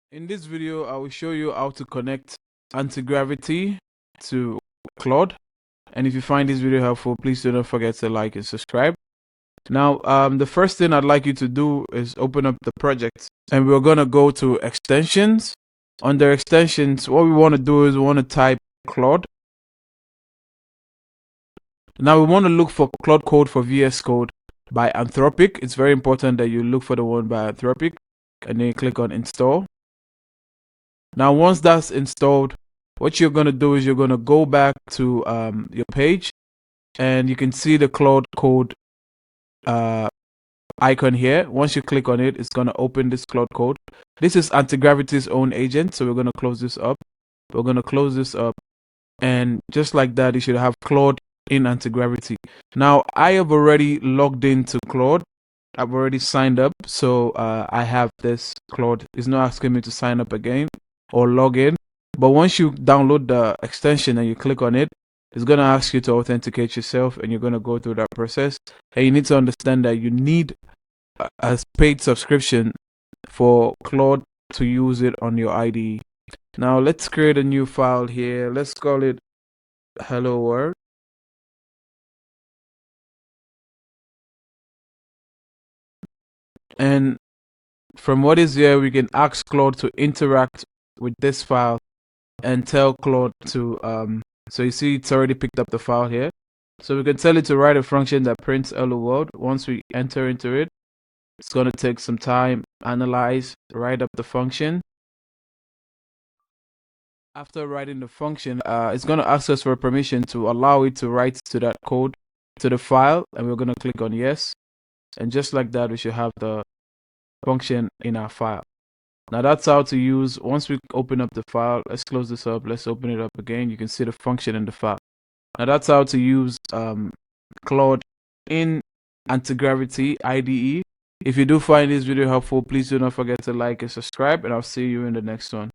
In this video, I will show you how to connect anti-gravity to Claude. And if you find this video helpful, please do not forget to like and subscribe. Now, the first thing I'd like you to do is open up the project, and we're gonna go to extensions. Under extensions, what we want to do is we want to type Claude. Now we want to look for Claude Code for VS Code by Anthropic. It's very important that you look for the one by Anthropic, and then you click on install. Now, once that's installed, what you're going to do is you're going to go back to your page, and you can see the Claude Code icon here. Once you click on it, it's going to open this Claude Code. This is Antigravity's own agent, so we're going to close this up. We're going to close this up, and just like that, you should have Claude in Antigravity. Now, I have already logged into Claude. I've already signed up, so I have this Claude. It's not asking me to sign up again or log in. But once you download the extension and you click on it, it's going to ask you to authenticate yourself, and you're going to go through that process. And you need to understand that you need a paid subscription for Claude to use it on your IDE. Now let's create a new file here. Let's call it hello world. And from what is here, we can ask Claude to interact with this file and tell Claude to so you see it's already picked up the file here. So we can tell it to write a function that prints hello world. Once we enter into it, it's going to take some time, analyze, write up the function. After writing the function, it's going to ask us for permission to allow it to write to that code to the file, and we're going to click on yes. And just like that, we should have the function in our file. Now that's how to use. Once we open up the file, let's close this up, let's open it up again. You can see the function in the file. Now that's how to use Claude in AntigravityIDE. If you do find this video helpful, please do not forget to like and subscribe, and I'll see you in the next one.